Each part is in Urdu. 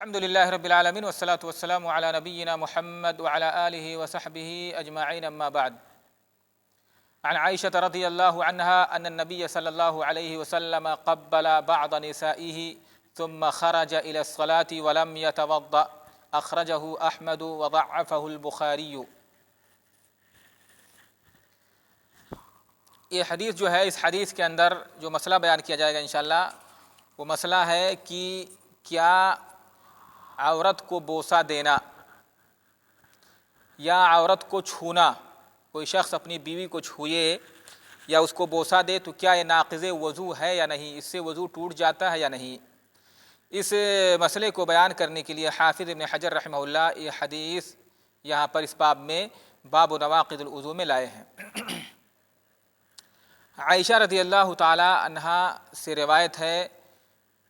الحمد لله رب العالمين والصلاة والسلام على نبينا محمد وعلى آله وصحبه أجمعين أما بعد. عن عائشة رضي الله عنها أن النبي صلى الله عليه وسلم قبل بعض نسائه ثم خرج إلى الصلاة ولم يتوضأ أخرجه أحمد وضعفه البخاري. یہ حدیث جو ہے، اس حدیث کے اندر جو مسئلہ بیان کیا جائے گا انشاءاللہ وہ مسئلہ ہے کہ کیا عورت کو بوسہ دینا یا عورت کو چھونا، کوئی شخص اپنی بیوی کو چھوئے یا اس کو بوسہ دے تو کیا یہ ناقض وضو ہے یا نہیں، اس سے وضو ٹوٹ جاتا ہے یا نہیں. اس مسئلے کو بیان کرنے کے لیے حافظ ابن حجر رحمہ اللہ یہ حدیث یہاں پر اس باب میں باب نواقض الوضو میں لائے ہیں. عائشہ رضی اللہ تعالی عنہا سے روایت ہے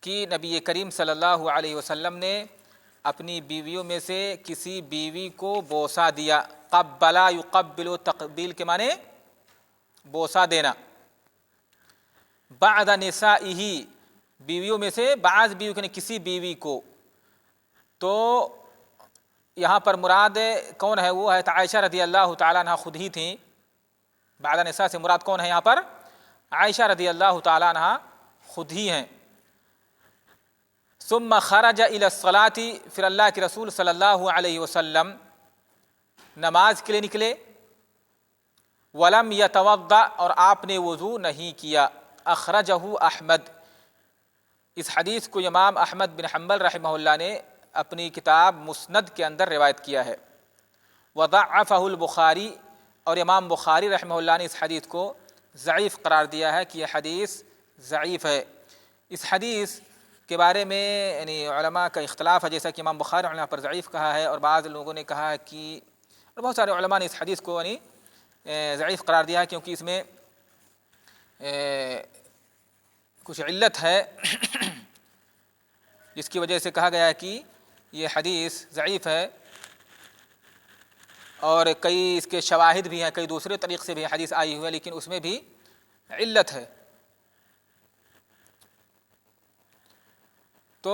کہ نبی کریم صلی اللہ علیہ وسلم نے اپنی بیویوں میں سے کسی بیوی کو بوسہ دیا. قبلا یقبل، تقبیل کے معنی بوسہ دینا. بعض نسائہ، بیویوں میں سے بعض بیوی کے کسی بیوی کو. تو یہاں پر مراد کون ہے؟ وہ ہے عائشہ رضی اللہ تعالیٰ عنہ خود ہی تھیں. بعض نساء سے مراد کون ہے یہاں پر؟ عائشہ رضی اللہ تعالیٰ عنہ خود ہی ہیں. ثم خرج الى الصلاة، پھر اللہ کے رسول صلی اللہ علیہ وسلم نماز کے لیے نکلے. ولم يتوضأ، اور آپ نے وضو نہیں کیا. اخرجہ احمد، اس حدیث کو امام احمد بن حنبل رحمہ اللہ نے اپنی کتاب مسند کے اندر روایت کیا ہے. وضعفہ البخاری، اور امام بخاری رحمہ اللہ نے اس حدیث کو ضعیف قرار دیا ہے کہ یہ حدیث ضعیف ہے. اس حدیث کے بارے میں یعنی علماء کا اختلاف ہے، جیسا کہ امام بخاری علماء پر ضعیف کہا ہے اور بعض لوگوں نے کہا ہے کہ، اور بہت سارے علماء نے اس حدیث کو یعنی ضعیف قرار دیا ہے کیونکہ اس میں کچھ علت ہے جس کی وجہ سے کہا گیا ہے کہ یہ حدیث ضعیف ہے. اور کئی اس کے شواہد بھی ہیں، کئی دوسرے طریق سے بھی حدیث آئی ہوئی ہے لیکن اس میں بھی علت ہے. تو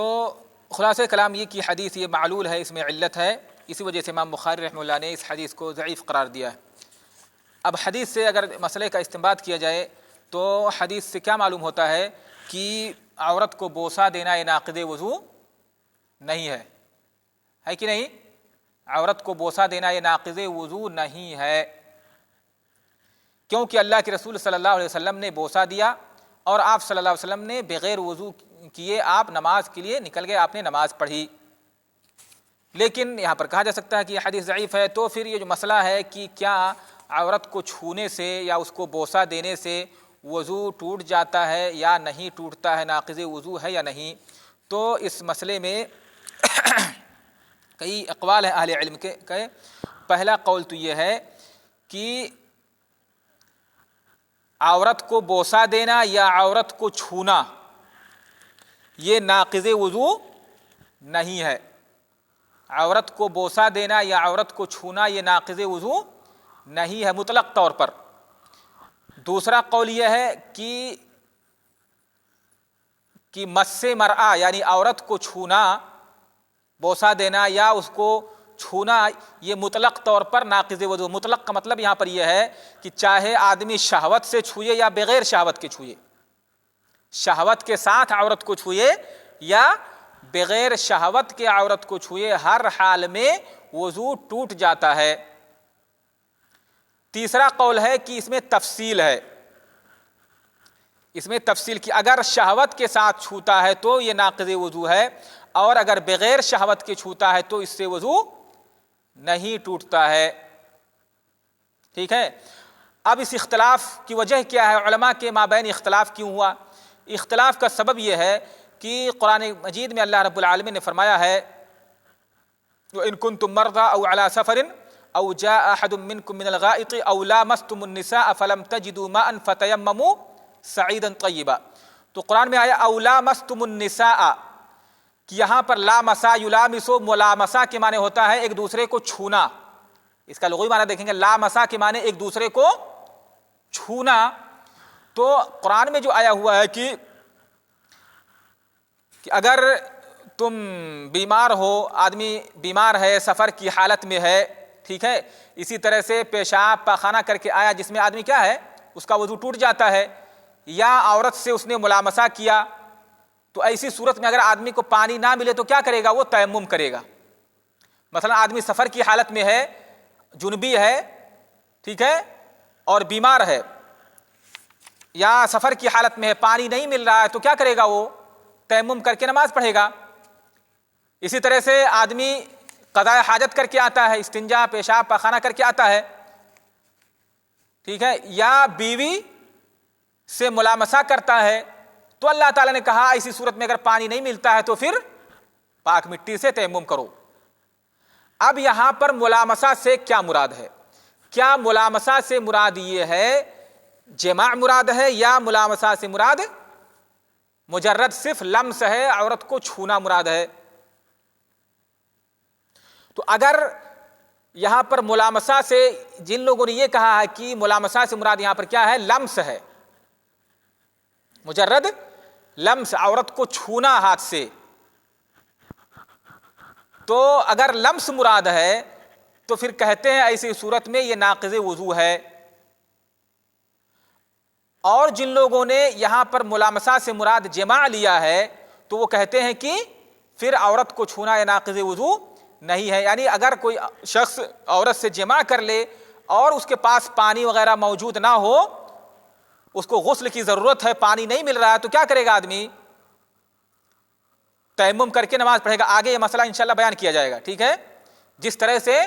خلاصہ کلام یہ کہ حدیث یہ معلول ہے، اس میں علت ہے، اسی وجہ سے امام بخاری رحمہ اللہ نے اس حدیث کو ضعیف قرار دیا ہے. اب حدیث سے اگر مسئلے کا استنباط کیا جائے تو حدیث سے کیا معلوم ہوتا ہے کہ عورت کو بوسہ دینا یہ ناقض وضو نہیں ہے کہ نہیں؟ عورت کو بوسہ دینا یہ ناقض وضو نہیں ہے، کیونکہ اللہ کے رسول صلی اللہ علیہ وسلم نے بوسہ دیا اور آپ صلی اللہ علیہ وسلم نے بغیر وضو کیے آپ نماز کے لیے نکل گئے، آپ نے نماز پڑھی. لیکن یہاں پر کہا جا سکتا ہے کہ یہ حدیث ضعیف ہے. تو پھر یہ جو مسئلہ ہے کہ کیا عورت کو چھونے سے یا اس کو بوسہ دینے سے وضو ٹوٹ جاتا ہے یا نہیں ٹوٹتا ہے، ناقض وضو ہے یا نہیں، تو اس مسئلے میں کئی اقوال ہیں اہل علم کے. پہلا قول تو یہ ہے کہ عورت کو بوسہ دینا یا عورت کو چھونا یہ ناقض وضو نہیں ہے. عورت کو بوسہ دینا یا عورت کو چھونا یہ ناقض وضو نہیں ہے مطلق طور پر. دوسرا قول یہ ہے کہ مس مرأہ یعنی عورت کو چھونا، بوسہ دینا یا اس کو چھونا یہ مطلق طور پر ناقض وضو. مطلق کا مطلب یہاں پر یہ ہے کہ چاہے آدمی شہوت سے چھوئے یا بغیر شہوت کے چھوئے، شہوت کے ساتھ عورت کو چھوئے یا بغیر شہوت کے عورت کو چھوئے، ہر حال میں وضو ٹوٹ جاتا ہے. تیسرا قول ہے کہ اس میں تفصیل ہے، اس میں تفصیل کی اگر شہوت کے ساتھ چھوتا ہے تو یہ ناقض وضو ہے، اور اگر بغیر شہوت کے چھوتا ہے تو اس سے وضو نہیں ٹوٹتا ہے. ٹھیک ہے. اب اس اختلاف کی وجہ کیا ہے؟ علماء کے مابین اختلاف کیوں ہوا؟ اختلاف کا سبب یہ ہے کہ قرآن مجید میں اللہ رب العالمین نے فرمایا ہے وَإِن كُنتُم مَّرْضَىٰ أَوْ عَلَىٰ سَفَرٍ أَوْ جَاءَ أَحَدٌ مِّنكُم مِّنَ الْغَائِطِ أَوْ لَامَسْتُمُ النِّسَاءَ فَلَمْ تَجِدُوا مَاءً فَتَيَمَّمُوا صَعِيدًا طَيِّبًا. تو قرآن میں آیا أَوْ لَامَسْتُمُ النِّسَاءَ، کہ یہاں پر لامسا یلامسو ملامسا کے معنی ہوتا ہے ایک دوسرے کو چھونا. اس کا لغوی معنی دیکھیں گے، لامسا کے معنی ایک دوسرے کو چھونا. تو قرآن میں جو آیا ہوا ہے کہ اگر تم بیمار ہو، آدمی بیمار ہے، سفر کی حالت میں ہے، ٹھیک ہے، اسی طرح سے پیشاب پاخانہ کر کے آیا جس میں آدمی کیا ہے اس کا وضو ٹوٹ جاتا ہے، یا عورت سے اس نے ملامسہ کیا، تو ایسی صورت میں اگر آدمی کو پانی نہ ملے تو کیا کرے گا؟ وہ تیمم کرے گا۔ مثلا آدمی سفر کی حالت میں ہے، جنبی ہے، ٹھیک ہے، اور بیمار ہے، یا سفر کی حالت میں ہے، پانی نہیں مل رہا ہے، تو کیا کرے گا؟ وہ تیمم کر کے نماز پڑھے گا۔ اسی طرح سے آدمی قضاء حاجت کر کے آتا ہے، استنجا پیشاب پاخانہ کر کے آتا ہے، ٹھیک ہے، یا بیوی سے ملامسہ کرتا ہے، تو اللہ تعالیٰ نے کہا ایسی صورت میں اگر پانی نہیں ملتا ہے تو پھر پاک مٹی سے تیمم کرو۔ اب یہاں پر ملامسہ سے کیا مراد ہے؟ کیا ملامسہ سے مراد یہ ہے جماع مراد ہے، یا ملامسہ سے مراد مجرد صرف لمس ہے، عورت کو چھونا مراد ہے؟ تو اگر یہاں پر ملامسہ سے جن لوگوں نے یہ کہا ہے کہ ملامسہ سے مراد یہاں پر کیا ہے؟ لمس ہے، مجرد لمس، عورت کو چھونا ہاتھ سے، تو اگر لمس مراد ہے تو پھر کہتے ہیں ایسی صورت میں یہ ناقض وضو ہے۔ اور جن لوگوں نے یہاں پر ملامسہ سے مراد جماع لیا ہے تو وہ کہتے ہیں کہ پھر عورت کو چھونا یہ ناقض وضو نہیں ہے، یعنی اگر کوئی شخص عورت سے جماع کر لے اور اس کے پاس پانی وغیرہ موجود نہ ہو، اس کو غسل کی ضرورت ہے، پانی نہیں مل رہا ہے، تو کیا کرے گا؟ آدمی تیمم کر کے نماز پڑھے گا۔ آگے یہ مسئلہ انشاءاللہ بیان کیا جائے گا، ٹھیک ہے، جس طرح سے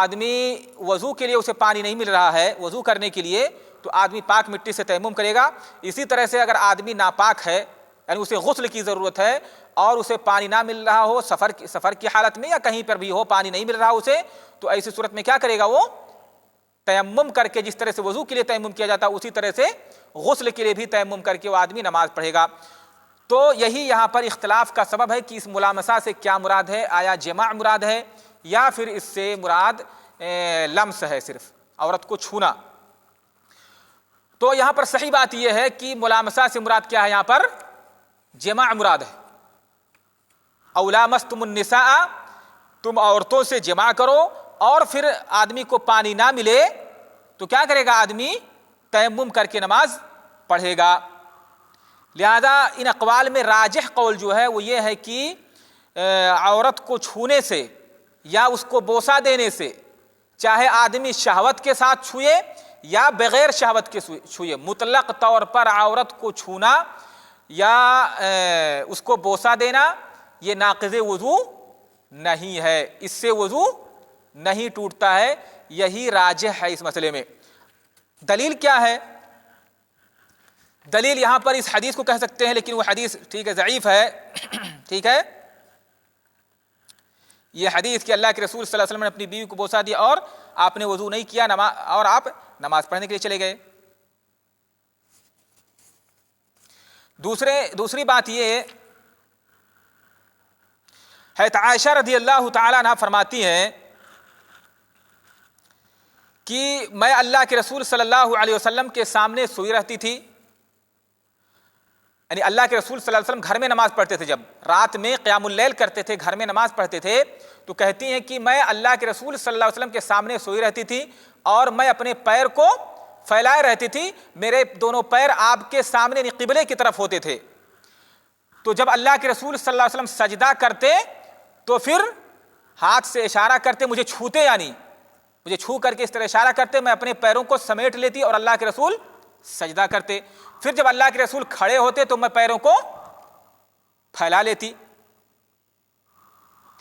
آدمی وضو کے لیے اسے پانی نہیں مل رہا ہے، وضو کرنے کے لیے تو آدمی پاک مٹی سے تیمم کرے گا، اسی طرح سے اگر آدمی ناپاک ہے، یعنی اسے غسل کی ضرورت ہے اور اسے پانی نہ مل رہا ہو، سفر کی حالت میں یا کہیں پر بھی ہو، پانی نہیں مل رہا اسے، تو ایسی صورت میں کیا کرے گا؟ وہ تیمم کر کے، جس طرح سے وضو کے لیے تیمم کیا جاتا ہے اسی طرح سے غسل کے لیے بھی تیمم کر کے وہ آدمی نماز پڑھے گا۔ تو یہی یہاں پر اختلاف کا سبب ہے کہ اس ملامسہ سے کیا مراد ہے؟ آیا جماع مراد ہے یا پھر اس سے مراد لمس ہے، صرف عورت کو چھونا؟ تو یہاں پر صحیح بات یہ ہے کہ ملامسہ سے مراد کیا ہے؟ یہاں پر جماع مراد ہے۔ او لامستم النساء، تم عورتوں سے جماع کرو اور پھر آدمی کو پانی نہ ملے تو کیا کرے گا؟ آدمی تیمم کر کے نماز پڑھے گا۔ لہذا ان اقوال میں راجح قول جو ہے وہ یہ ہے کہ عورت کو چھونے سے یا اس کو بوسہ دینے سے، چاہے آدمی شہوت کے ساتھ چھوئے یا بغیر شہوت کے چھوئے، مطلق طور پر عورت کو چھونا یا اس کو بوسہ دینا یہ ناقض وضو نہیں ہے، اس سے وضو نہیں ٹوٹتا ہے، یہی راجح ہے اس مسئلے میں۔ دلیل کیا ہے؟ دلیل یہاں پر اس حدیث کو کہہ سکتے ہیں، لیکن وہ حدیث ٹھیک ہے ضعیف ہے، ٹھیک ہے، یہ حدیث کہ اللہ کے رسول صلی اللہ علیہ وسلم نے اپنی بیوی کو بوسہ دیا اور آپ نے وضو نہیں کیا اور آپ نماز پڑھنے کے لیے چلے گئے۔ دوسری بات یہ ہے عائشہ رضی اللہ تعالی عنہا فرماتی ہیں کہ میں اللہ کے رسول صلی اللہ علیہ وسلم کے سامنے سوئی رہتی تھی، یعنی اللہ کے رسول صلی اللہ علیہ وسلم گھر میں نماز پڑھتے تھے، جب رات میں قیام اللیل کرتے تھے، گھر میں نماز پڑھتے تھے، تو کہتی ہیں کہ میں اللہ کے رسول صلی اللہ علیہ وسلم کے سامنے سوئی رہتی تھی اور میں اپنے پیر کو پھیلائے رہتی تھی، میرے دونوں پیر آپ کے سامنے قبلے کی طرف ہوتے تھے، تو جب اللہ کے رسول صلی اللہ علیہ وسلم سجدہ کرتے تو پھر ہاتھ سے اشارہ کرتے، مجھے چھوتے، یعنی مجھے چھو کر کے اس طرح اشارہ کرتے، میں اپنے پیروں کو سمیٹ لیتی اور اللہ کے رسول سجدہ کرتے، پھر جب اللہ کے رسول کھڑے ہوتے تو میں پیروں کو پھیلا لیتی،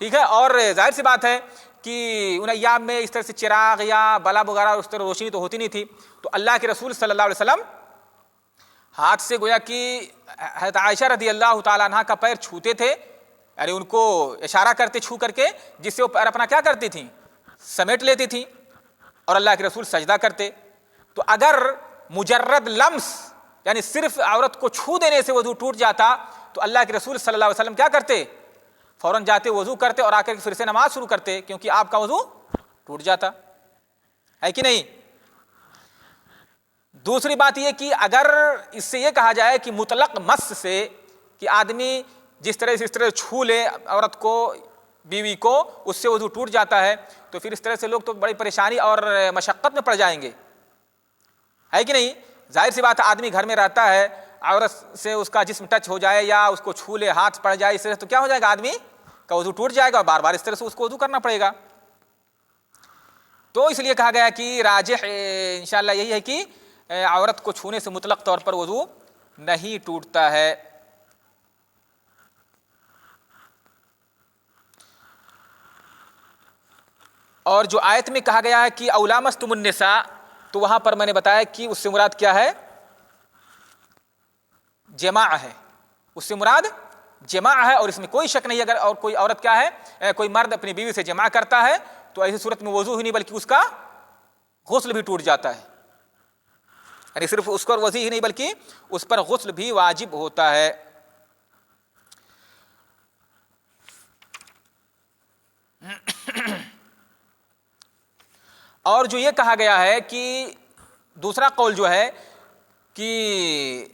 ٹھیک ہے۔ اور ظاہر سی بات ہے کہ ان ایام میں اس طرح سے چراغ یا بلب وغیرہ اس طرح روشنی تو ہوتی نہیں تھی، تو اللہ کے رسول صلی اللہ علیہ وسلم ہاتھ سے گویا کہ حضرت عائشہ رضی اللہ تعالیٰ عنہ کا پیر چھوتے تھے، یعنی ان کو اشارہ کرتے چھو کر کے، جس سے وہ پیر اپنا کیا کرتی تھیں؟ سمیٹ لیتی تھیں، اور اللہ کے رسول سجدہ کرتے۔ تو اگر مجرد لمس یعنی صرف عورت کو چھو دینے سے وضو ٹوٹ جاتا تو اللہ کے رسول صلی اللہ علیہ وسلم کیا کرتے؟ فوراً جاتے وضو کرتے اور آ کر پھر سے نماز شروع کرتے، کیونکہ آپ کا وضو ٹوٹ جاتا ہے کہ نہیں۔ دوسری بات یہ کہ اگر اس سے یہ کہا جائے کہ مطلق مس سے کہ آدمی جس طرح سے اس طرح چھو لے عورت کو بیوی کو اس سے وضو ٹوٹ جاتا ہے، تو پھر اس طرح سے لوگ تو بڑی پریشانی اور مشقت میں پڑ جائیں گے، ہے کہ نہیں؟ ظاہر سی بات ہے، آدمی گھر میں رہتا ہے، عورت سے اس کا جسم ٹچ ہو جائے یا اس کو چھو لے، ہاتھ پڑ جائے، اس طرح تو کیا ہو جائے گا؟ آدمی کا وضو ٹوٹ جائے گا اور بار بار اس طرح سے اس کو وضو کرنا پڑے گا۔ تو اس لیے کہا گیا کہ راجح انشاءاللہ یہی ہے کہ عورت کو چھونے سے مطلق طور پر وضو نہیں ٹوٹتا ہے۔ اور جو آیت میں کہا گیا ہے کہ او لامستم النساء، تو وہاں پر میں نے بتایا کہ اس سے مراد کیا ہے؟ جماع ہے، اس سے مراد جماع ہے، اور اس میں کوئی شک نہیں اگر اور کوئی عورت کیا ہے، کوئی مرد اپنی بیوی سے جماع کرتا ہے تو ایسی صورت میں وضو ہی نہیں بلکہ اس کا غسل بھی ٹوٹ جاتا ہے، یعنی صرف اس کو وضو ہی نہیں بلکہ اس پر غسل بھی واجب ہوتا ہے۔ اور جو یہ کہا گیا ہے کہ دوسرا قول جو ہے کہ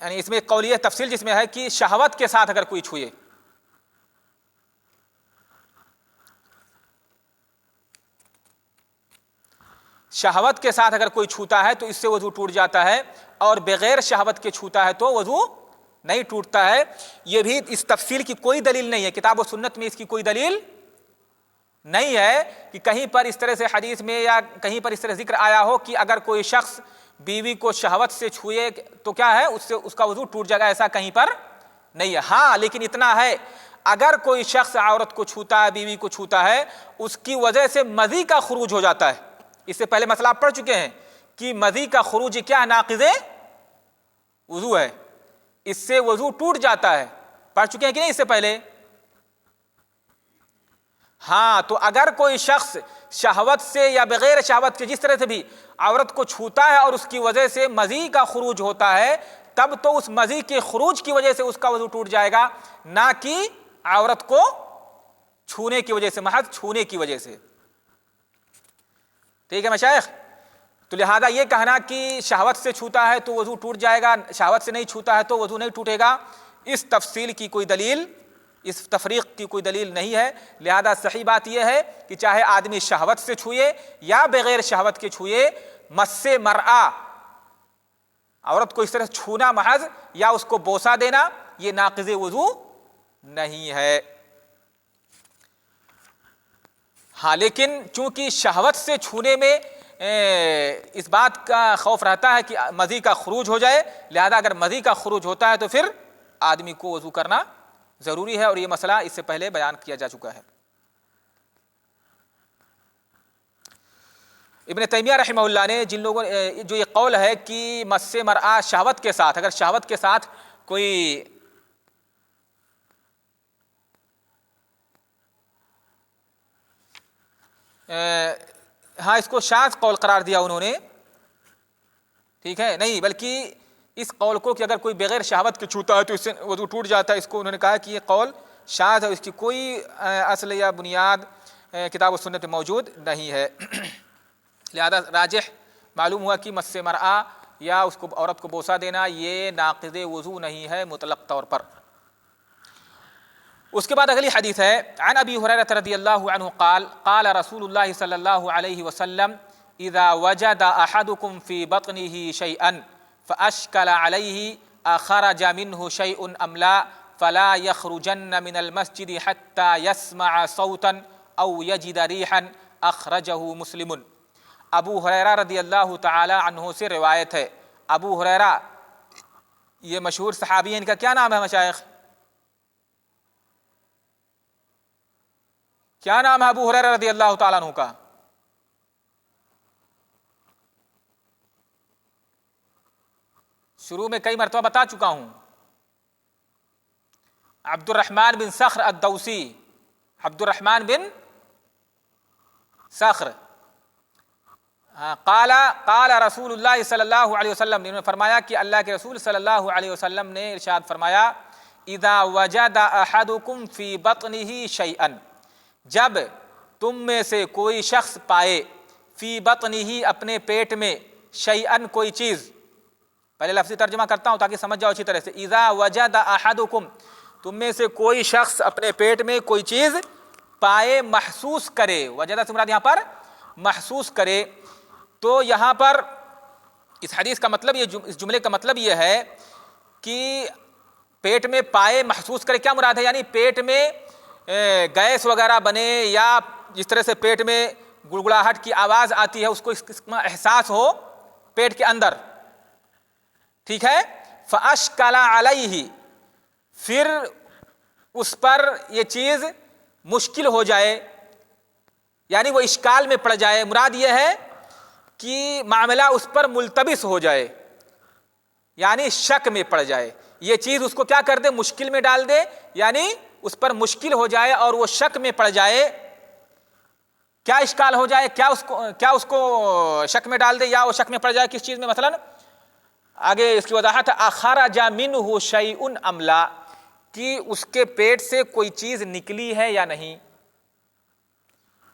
یعنی اس میں قولیہ تفصیل جس میں ہے کہ شہوت کے ساتھ اگر کوئی چھوئے، شہوت کے ساتھ اگر کوئی چھوتا ہے تو اس سے وضو ٹوٹ جاتا ہے، اور بغیر شہوت کے چھوتا ہے تو وضو نہیں ٹوٹتا ہے۔ یہ بھی اس تفصیل کی کوئی دلیل نہیں ہے، کتاب و سنت میں اس کی کوئی دلیل نہیں ہے کہ کہیں پر اس طرح سے حدیث میں یا کہیں پر اس طرح ذکر آیا ہو کہ اگر کوئی شخص بیوی کو شہوت سے چھوئے تو کیا ہے، اس سے اس کا وضو ٹوٹ جائے گا، ایسا کہیں پر نہیں ہے۔ ہاں لیکن اتنا ہے، اگر کوئی شخص عورت کو چھوتا ہے، بیوی کو چھوتا ہے، اس کی وجہ سے مذی کا خروج ہو جاتا ہے، اس سے پہلے مسئلہ آپ پڑھ چکے ہیں کہ مذی کا خروج کیا ہے؟ ناقض وضو ہے، اس سے وضو ٹوٹ جاتا ہے، پڑھ چکے ہیں کہ نہیں اس سے پہلے؟ ہاں، تو اگر کوئی شخص شہوت سے یا بغیر شہوت کے جس طرح سے بھی عورت کو چھوتا ہے اور اس کی وجہ سے مذی کا خروج ہوتا ہے، تب تو اس مذی کے خروج کی وجہ سے اس کا وضو ٹوٹ جائے گا، نہ کہ عورت کو چھونے کی وجہ سے، محض چھونے کی وجہ سے۔ ٹھیک ہے مشائخ؟ تو لہذا یہ کہنا کہ شہوت سے چھوتا ہے تو وضو ٹوٹ جائے گا، شہوت سے نہیں چھوتا ہے تو وضو نہیں ٹوٹے گا، اس تفصیل کی کوئی دلیل، اس تفریق کی کوئی دلیل نہیں ہے۔ لہذا صحیح بات یہ ہے کہ چاہے آدمی شہوت سے چھوئے یا بغیر شہوت کے چھوئے، مس مرآ، عورت کو اس طرح چھونا محض یا اس کو بوسہ دینا، یہ ناقض وضو نہیں ہے۔ ہاں لیکن چونکہ شہوت سے چھونے میں اس بات کا خوف رہتا ہے کہ مذی کا خروج ہو جائے، لہذا اگر مذی کا خروج ہوتا ہے تو پھر آدمی کو وضو کرنا ضروری ہے، اور یہ مسئلہ اس سے پہلے بیان کیا جا چکا ہے۔ ابن تیمیہ رحمہ اللہ نے جن لوگوں جو یہ قول ہے کہ مس مرآ شہوت کے ساتھ، اگر شہوت کے ساتھ کوئی ہاں اس کو شاذ قول قرار دیا انہوں نے، ٹھیک ہے، نہیں بلکہ اس قول کو کہ اگر کوئی بغیر شہوت کے چھوتا ہے تو اس سے وضو ٹوٹ جاتا ہے، اس کو انہوں نے کہا کہ یہ قول شاذ ہے، اس کی کوئی اصل یا بنیاد کتاب و سنت میں موجود نہیں ہے۔ لہذا راجح معلوم ہوا کہ مس مرآ یا اس کو عورت کو بوسہ دینا یہ ناقض وضو نہیں ہے مطلق طور پر۔ اس کے بعد اگلی حدیث ہے، عن ابی ہریرہ رضی اللہ عنہ قال قال رسول اللہ صلی اللہ علیہ وسلم اذا وجد احدکم فی بطنہ شیئا فاشکل علیہ اخرج منہ شیء ام لا فلا یخرجن من المسجد حتی یسمع صوتا او یجد ریحا، اخرجہ مسلم۔ ابو ہریرہ رضی اللہ تعالی عنہ سے روایت ہے۔ ابو ہریرہ یہ مشہور صحابی ہیں، ان کا کیا نام ہے مشائخ؟ کیا نام ہے ابو ہریرہ رضی اللہ تعالیٰ عنہ کا؟ شروع میں کئی مرتبہ بتا چکا ہوں، عبد الرحمن بن صخر الدوسی، عبد الرحمن بن صخر۔ قال رسول اللہ صلی اللہ علیہ وسلم، انہوں نے فرمایا کہ اللہ کے رسول صلی اللہ علیہ وسلم نے ارشاد فرمایا، اذا وجد احدکم فی بطنہ شیئا، جب تم میں سے کوئی شخص پائے، فی بطنہ اپنے پیٹ میں، شیئا کوئی چیز، پہلے لفظی ترجمہ کرتا ہوں تاکہ سمجھ جاؤ اچھی طرح سے. اذا وجد احدکم، تم میں سے کوئی شخص اپنے پیٹ میں کوئی چیز پائے، محسوس کرے. وجدہ سے مراد یہاں پر محسوس کرے. تو یہاں پر اس حدیث کا مطلب اس جملے کا مطلب یہ ہے کہ پیٹ میں پائے محسوس کرے. کیا مراد ہے؟ یعنی پیٹ میں گیس وغیرہ بنے یا جس طرح سے پیٹ میں گڑگڑاہٹ کی آواز آتی ہے اس کو اس کا احساس ہو پیٹ کے اندر. ٹھیک ہے. فَأَشْكَلَ عَلَيْهِ، پھر اس پر یہ چیز مشکل ہو جائے، یعنی وہ اشکال میں پڑ جائے. مراد یہ ہے کہ معاملہ اس پر ملتبس ہو جائے، یعنی شک میں پڑ جائے. یہ چیز اس کو کیا کر دے؟ مشکل میں ڈال دے، یعنی اس پر مشکل ہو جائے اور وہ شک میں پڑ جائے. کیا اشکال ہو جائے؟ کیا اس کو شک میں ڈال دے یا وہ شک میں پڑ جائے کس چیز میں؟ مثلا آگے اس کی وضاحت ہے. اخرج منہ شیء ام لا، کہ اس کے پیٹ سے کوئی چیز نکلی ہے یا نہیں.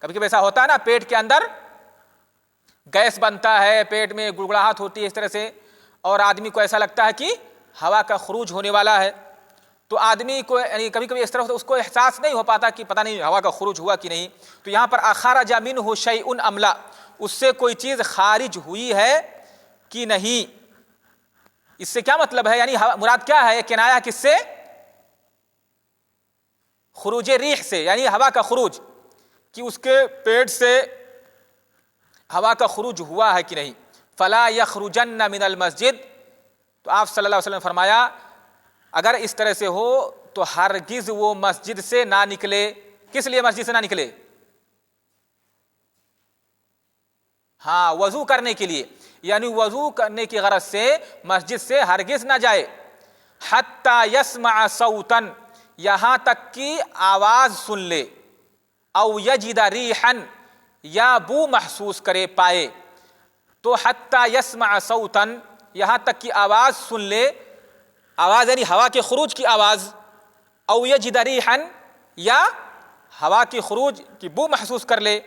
کبھی کبھی ایسا ہوتا ہے نا، پیٹ کے اندر گیس بنتا ہے، پیٹ میں گڑگڑاہٹ ہوتی ہے اس طرح سے، اور آدمی کو ایسا لگتا ہے کہ ہوا کا خروج ہونے والا ہے. تو آدمی کو یعنی کبھی کبھی اس طرح سے اس کو احساس نہیں ہو پاتا کہ پتہ نہیں ہوا کا خروج ہوا کہ نہیں. تو یہاں پر اخرج منہ شیء ام لا، اس سے کوئی چیز خارج ہوئی ہے کہ نہیں. اس سے کیا مطلب ہے؟ یعنی مراد کیا ہے؟ کنایہ کس سے؟ خروج ریح سے، یعنی ہوا کا خروج، کہ اس کے پیٹ سے ہوا کا خروج ہوا ہے کہ نہیں. فلا یخرجن من المسجد، تو آپ صلی اللہ علیہ وسلم نے فرمایا اگر اس طرح سے ہو تو ہرگز وہ مسجد سے نہ نکلے. کس لیے مسجد سے نہ نکلے؟ ہاں، وضو کرنے کے لیے، یعنی وضو کرنے کی غرض سے مسجد سے ہرگز نہ جائے. حتی یسمع صوتا، یہاں تک کہ آواز سن لے. او یجد ریحا، یا بو محسوس کرے پائے. تو حتی یسمع صوتا، یہاں تک کہ آواز سن لے. آواز یعنی ہوا کے خروج کی آواز. او یجد ریحا، یا ہوا کی خروج کی بو محسوس کر لے.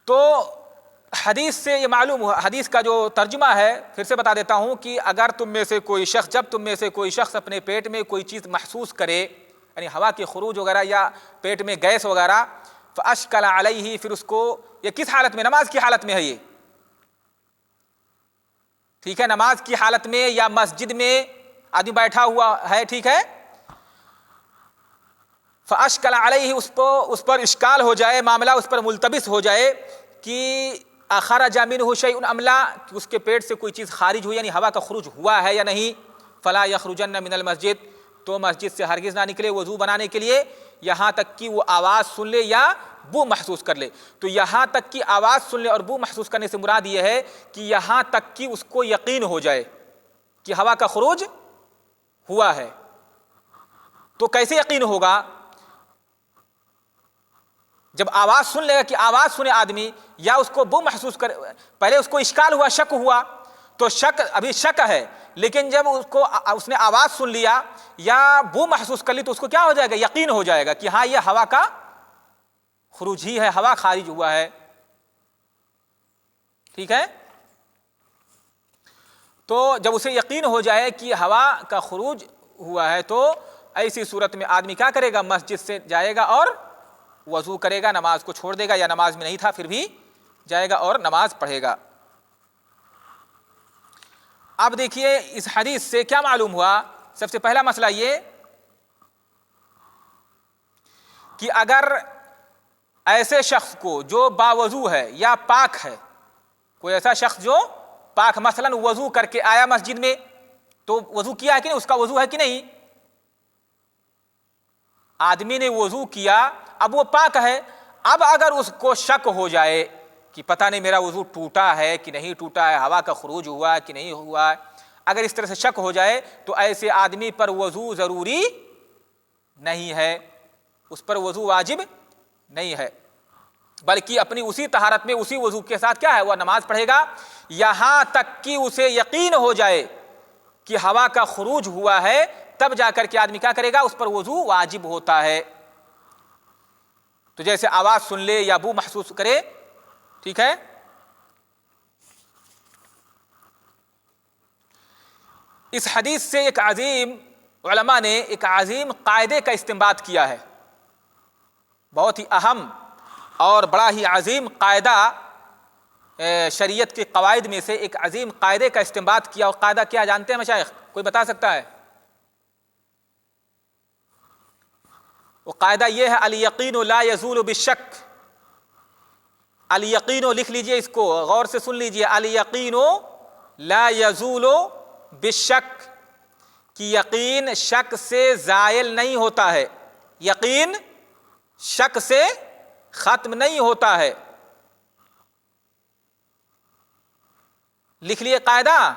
تو حدیث سے یہ معلوم ہوا، حدیث کا جو ترجمہ ہے پھر سے بتا دیتا ہوں کہ اگر تم میں سے کوئی شخص، جب تم میں سے کوئی شخص اپنے پیٹ میں کوئی چیز محسوس کرے، یعنی ہوا کے خروج وغیرہ یا پیٹ میں گیس وغیرہ، فَأَشْكَلَ عَلَيْهِ، پھر اس کو، یہ کس حالت میں؟ نماز کی حالت میں ہے یہ. ٹھیک ہے، نماز کی حالت میں یا مسجد میں آدمی بیٹھا ہوا ہے. ٹھیک ہے. فَأَشْكَلَ عَلَيْهِ، اس پر اشکال ہو جائے، معاملہ اس پر ملتبس ہو جائے کہ اخرج منہ شیء ام لا، کہ اس کے پیٹ سے کوئی چیز خارج ہوئی، یعنی ہوا کا خروج ہوا ہے یا نہیں. فلا یخرجن من المسجد، تو مسجد سے ہرگز نہ نکلے وضو بنانے کے لیے یہاں تک کہ وہ آواز سن لے یا بو محسوس کر لے. تو یہاں تک کہ آواز سن لے اور بو محسوس کرنے سے مراد یہ ہے کہ یہاں تک کہ اس کو یقین ہو جائے کہ ہوا کا خروج ہوا ہے. تو کیسے یقین ہوگا؟ جب آواز سن لے گا، کہ آواز سنے آدمی یا اس کو بو محسوس کر، پہلے اس کو اشکال ہوا، شک ہوا، تو شک ابھی شک ہے، لیکن جب اس نے آواز سن لیا یا بو محسوس کر لی تو اس کو کیا ہو جائے گا؟ یقین ہو جائے گا کہ ہاں یہ ہوا کا خروج ہی ہے، ہوا خارج ہوا ہے. ٹھیک ہے. تو جب اسے یقین ہو جائے کہ ہوا کا خروج ہوا ہے تو ایسی صورت میں آدمی کیا کرے گا؟ مسجد سے جائے گا اور وضو کرے گا، نماز کو چھوڑ دے گا، یا نماز میں نہیں تھا پھر بھی جائے گا اور نماز پڑھے گا. اب دیکھیے اس حدیث سے کیا معلوم ہوا. سب سے پہلا مسئلہ یہ کہ اگر ایسے شخص کو جو باوضو ہے یا پاک ہے، کوئی ایسا شخص جو پاک، مثلا وضو کر کے آیا مسجد میں، تو وضو کیا ہے کہ نہیں؟ اس کا وضو ہے کہ نہیں؟ آدمی نے وضو کیا، اب وہ پاک ہے. اب اگر اس کو شک ہو جائے کہ پتہ نہیں میرا وضو ٹوٹا ہے کہ نہیں ٹوٹا ہے، ہوا کا خروج ہوا ہے کہ نہیں ہوا ہے، اگر اس طرح سے شک ہو جائے تو ایسے آدمی پر وضو ضروری نہیں ہے، اس پر وضو واجب نہیں ہے، بلکہ اپنی اسی طہارت میں اسی وضو کے ساتھ کیا ہے؟ وہ نماز پڑھے گا یہاں تک کہ اسے یقین ہو جائے کہ ہوا کا خروج ہوا ہے. تب جا کر کے آدمی کیا کرے گا؟ اس پر وضو واجب ہوتا ہے. تو جیسے آواز سن لے یا بو محسوس کرے. ٹھیک ہے. اس حدیث سے ایک عظیم علماء نے ایک عظیم قاعدے کا استنباط کیا ہے، بہت ہی اہم اور بڑا ہی عظیم قاعدہ، شریعت کے قواعد میں سے ایک عظیم قاعدے کا استنباط کیا۔ اور قاعدہ کیا جانتے ہیں مشائخ؟ کوئی بتا سکتا ہے؟ وہ قاعدہ یہ ہے، الیقین لا یزول بالشک۔ الیقین، لکھ لیجئے اس کو، غور سے سن لیجئے، الیقین لا یزول بالشک، کہ یقین شک سے زائل نہیں ہوتا ہے، یقین شک سے ختم نہیں ہوتا ہے۔ لکھ لیے قاعدہ؟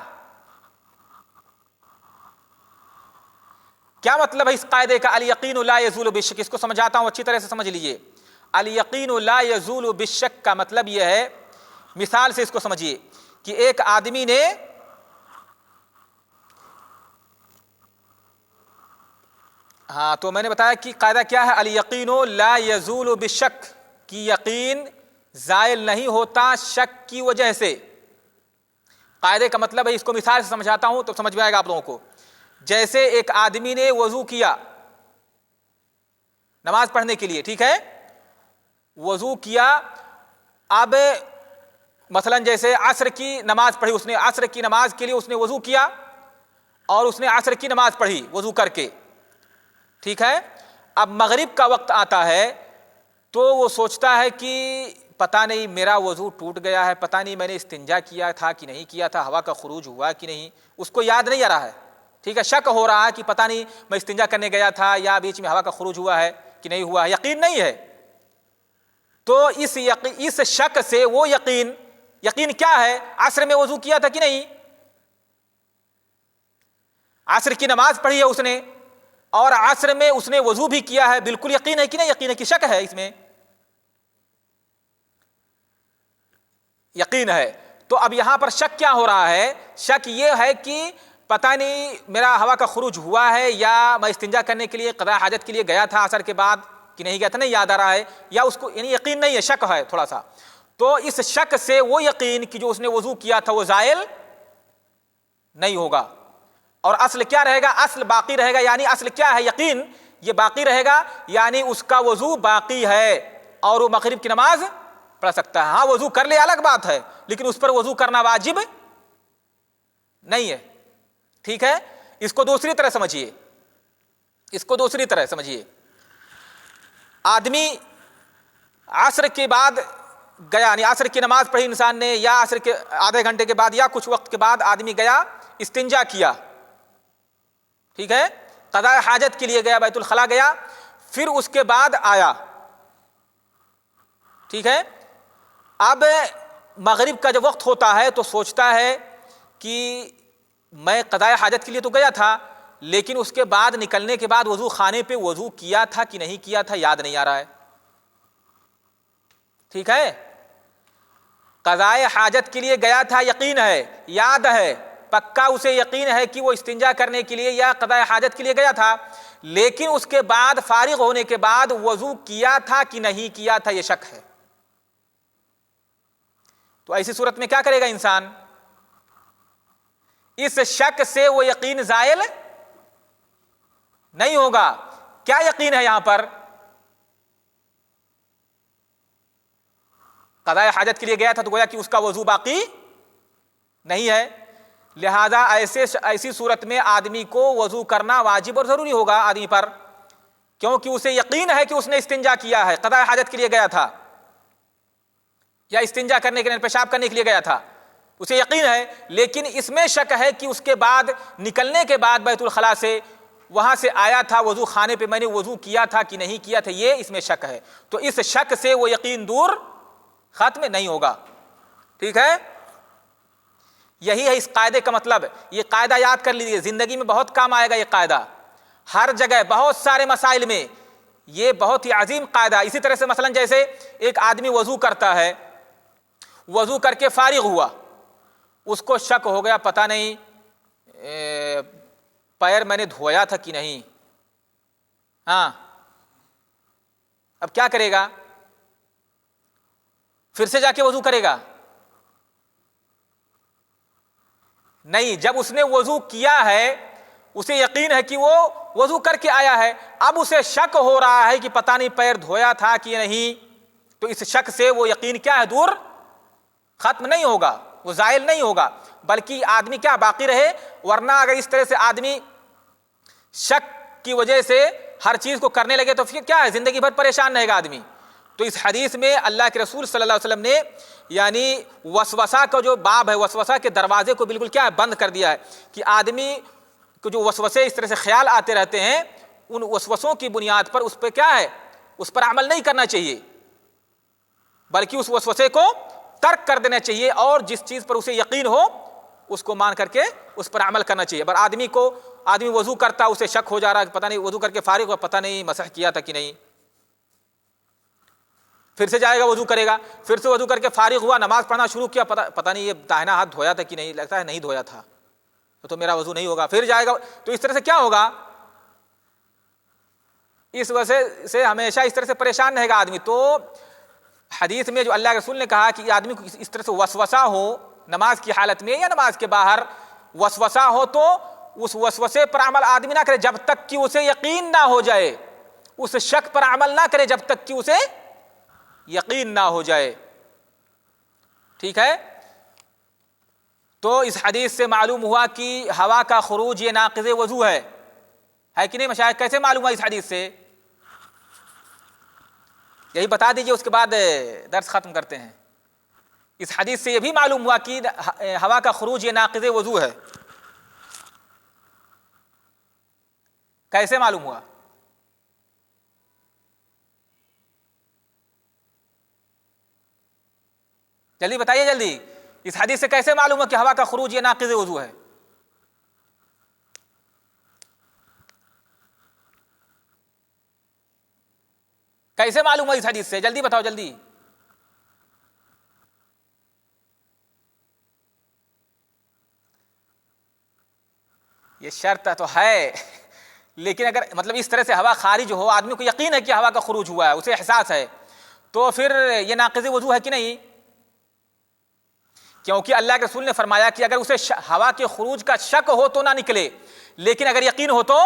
کیا مطلب ہے اس قاعدے کا الیقین لا یزول بالشک؟ اس کو سمجھاتا ہوں، اچھی طرح سے سمجھ لیجئے۔ الیقین لا یزول بالشک کا مطلب یہ ہے، مثال سے اس کو سمجھیے کہ ایک آدمی نے تو میں نے بتایا کہ قاعدہ کیا ہے، الیقین لا یزول بالشک، کہ یقین زائل نہیں ہوتا شک کی وجہ سے۔ قاعدے کا مطلب ہے، اس کو مثال سے سمجھاتا ہوں تو سمجھ میں آئے گا آپ لوگوں کو۔ جیسے ایک آدمی نے وضو کیا نماز پڑھنے کے لیے، ٹھیک ہے، وضو کیا، اب مثلا جیسے عصر کی نماز پڑھی، اس نے عصر کی نماز کے لیے اس نے وضو کیا اور اس نے عصر کی نماز پڑھی وضو کر کے، ٹھیک ہے۔ اب مغرب کا وقت آتا ہے تو وہ سوچتا ہے کہ پتہ نہیں میرا وضو ٹوٹ گیا ہے، پتہ نہیں میں نے استنجا کیا تھا کہ نہیں کیا تھا، ہوا کا خروج ہوا کہ نہیں، اس کو یاد نہیں آ رہا ہے، ٹھیک ہے، شک ہو رہا ہے کہ پتہ نہیں میں استنجا کرنے گیا تھا یا بیچ میں ہوا کا خروج ہوا ہے کہ نہیں ہوا ہے، یقین نہیں ہے۔ تو اس شک سے وہ یقین کیا ہے؟ عصر میں وضو کیا تھا کہ نہیں، عصر کی نماز پڑھی ہے اس نے اور عصر میں اس نے وضو بھی کیا ہے، بالکل یقین ہے کہ نہیں؟ یقین ہے کہ شک ہے؟ اس میں یقین ہے۔ تو اب یہاں پر شک کیا ہو رہا ہے؟ شک یہ ہے کہ پتہ نہیں میرا ہوا کا خروج ہوا ہے یا میں استنجا کرنے کے لیے قضاء حاجت کے لیے گیا تھا عصر کے بعد کہ نہیں گیا تھا، نہیں یاد آ رہا ہے، یا اس کو یعنی یقین نہیں ہے، شک ہے تھوڑا سا۔ تو اس شک سے وہ یقین کہ جو اس نے وضو کیا تھا وہ زائل نہیں ہوگا، اور اصل کیا رہے گا؟ اصل باقی رہے گا۔ یعنی اصل کیا ہے؟ یقین یہ باقی رہے گا، یعنی اس کا وضو باقی ہے اور وہ مغرب کی نماز پڑھ سکتا ہے۔ ہاں وضو کر لے الگ بات ہے، لیکن اس پر وضو کرنا واجب نہیں ہے، ٹھیک ہے۔ اس کو دوسری طرح سمجھیے، اس کو دوسری طرح سمجھیے، آدمی عصر کے بعد گیا، یعنی عصر کی نماز پڑھی انسان نے، یا عصر کے آدھے گھنٹے کے بعد یا کچھ وقت کے بعد آدمی گیا استنجا کیا، ٹھیک ہے، قضاء حاجت کے لیے گیا، بیت الخلاء گیا، پھر اس کے بعد آیا، ٹھیک ہے۔ اب مغرب کا جب وقت ہوتا ہے تو سوچتا ہے کہ میں قضاء حاجت کے لیے تو گیا تھا، لیکن اس کے بعد نکلنے کے بعد وضو خانے پہ وضو کیا تھا کہ نہیں کیا تھا یاد نہیں آ رہا ہے، ٹھیک ہے۔ قضاء حاجت کے لیے گیا تھا، یقین ہے، یاد ہے، پکا اسے یقین ہے کہ وہ استنجا کرنے کے لیے یا قضاء حاجت کے لیے گیا تھا، لیکن اس کے بعد فارغ ہونے کے بعد وضو کیا تھا کہ نہیں کیا تھا یہ شک ہے۔ تو ایسی صورت میں کیا کرے گا انسان؟ اس شک سے وہ یقین زائل نہیں ہوگا۔ کیا یقین ہے یہاں پر؟ قضاء حاجت کے لیے گیا تھا تو گویا کہ اس کا وضو باقی نہیں ہے، لہذا ایسی صورت میں آدمی کو وضو کرنا واجب اور ضروری ہوگا آدمی پر، کیونکہ اسے یقین ہے کہ اس نے استنجا کیا ہے، قضاء حاجت کے لیے گیا تھا یا استنجا کرنے کے لیے پیشاب کرنے کے لیے گیا تھا، اسے یقین ہے، لیکن اس میں شک ہے کہ اس کے بعد نکلنے کے بعد بیت الخلاء سے وہاں سے آیا تھا وضو خانے پہ، میں نے وضو کیا تھا کہ نہیں کیا تھا، یہ اس میں شک ہے۔ تو اس شک سے وہ یقین دور ختم نہیں ہوگا، ٹھیک ہے۔ یہی ہے اس قاعدے کا مطلب۔ یہ قاعدہ یاد کر لیجیے، زندگی میں بہت کام آئے گا یہ قاعدہ، ہر جگہ بہت سارے مسائل میں یہ بہت ہی عظیم قاعدہ۔ اسی طرح سے مثلا جیسے ایک آدمی وضو کرتا ہے، وضو کر کے فارغ ہوا، اس کو شک ہو گیا پتہ نہیں پیر میں نے دھویا تھا کہ نہیں، ہاں اب کیا کرے گا؟ پھر سے جا کے وضو کرے گا؟ نہیں، جب اس نے وضو کیا ہے اسے یقین ہے کہ وہ وضو کر کے آیا ہے، اب اسے شک ہو رہا ہے کہ پتہ نہیں پیر دھویا تھا کہ نہیں، تو اس شک سے وہ یقین کیا ہے، دور ختم نہیں ہوگا، وہ زائل نہیں ہوگا، بلکہ آدمی کیا باقی رہے۔ ورنہ اگر اس طرح سے آدمی شک کی وجہ سے ہر چیز کو کرنے لگے تو پھر کیا ہے، زندگی بھر پریشان رہے گا آدمی۔ تو اس حدیث میں اللہ کے رسول صلی اللہ علیہ وسلم نے یعنی وسوسہ کا جو باب ہے، وسوسہ کے دروازے کو بالکل کیا ہے، بند کر دیا ہے، کہ آدمی کو جو وسوسے اس طرح سے خیال آتے رہتے ہیں، ان وسوسوں کی بنیاد پر اس پہ کیا ہے، اس پر عمل نہیں کرنا چاہیے، بلکہ اس وسوسے کو ترک کر دینا چاہیے، اور جس چیز پر اسے یقین ہو اس کو مان کر کے اس پر عمل کرنا چاہیے۔ پر آدمی وضو کرتا، اسے شک ہو جا رہا ہے، پتہ نہیں وضو کر کے فارغ ہوا، پتہ نہیں مسح کیا تھا کہ نہیں، پھر سے جائے گا وضو کرے گا، پھر سے وضو کر کے فارغ ہوا، نماز پڑھنا شروع کیا، پتہ نہیں یہ داہنا ہاتھ دھویا تھا کہ نہیں، لگتا ہے نہیں دھویا تھا، تو میرا وضو نہیں ہوگا، پھر جائے گا۔ تو اس طرح سے کیا ہوگا، اس وجہ سے ہمیشہ اس طرح سے پریشان رہے گا آدمی۔ تو حدیث میں جو اللہ کے رسول نے کہا کہ آدمی کو اس طرح سے وسوسہ ہو نماز کی حالت میں یا نماز کے باہر، وسوسہ ہو تو اس وسوسے پر عمل آدمی نہ کرے جب تک کہ اسے یقین نہ ہو جائے، اس شک پر عمل نہ کرے جب تک کہ اسے یقین نہ ہو جائے، ٹھیک ہے۔ تو اس حدیث سے معلوم ہوا کہ ہوا کا خروج یہ ناقض وضو ہے کہ نہیں مشائخ؟ کیسے معلوم ہوا اس حدیث سے؟ یہی بتا دیجئے، اس کے بعد درس ختم کرتے ہیں۔ اس حدیث سے یہ بھی معلوم ہوا کہ ہوا کا خروج یہ ناقض وضو ہے، کیسے معلوم ہوا؟ جلدی بتائیے جلدی، اس حدیث سے کیسے معلوم ہوا کہ ہوا کا خروج یہ ناقض وضو ہے؟ کیسے معلوم ہوا اس حدیث سے؟ جلدی بتاؤ جلدی۔ یہ شرط تو ہے، لیکن اگر مطلب اس طرح سے ہوا خارج ہو، آدمی کو یقین ہے کہ ہوا کا خروج ہوا ہے، اسے احساس ہے، تو پھر یہ ناقض وضو ہے کہ نہیں؟ کیونکہ اللہ کے رسول نے فرمایا کہ اگر اسے ہوا کے خروج کا شک ہو تو نہ نکلے، لیکن اگر یقین ہو تو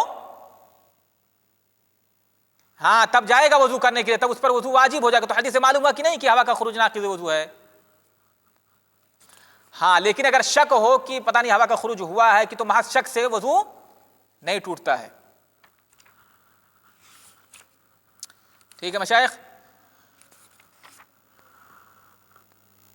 ہاں تب جائے گا وضو کرنے کے لیے، تب اس پر وضو واجب ہو جائے گا۔ تو حدیث سے معلوم ہوا کہ نہیں کہ ہوا کا خروج ناقض وضو ہے؟ ہاں، لیکن اگر شک ہو کہ پتہ نہیں ہوا کا خروج ہوا ہے کہ تو محض شک سے وضو نہیں ٹوٹتا ہے، ٹھیک ہے مشائخ۔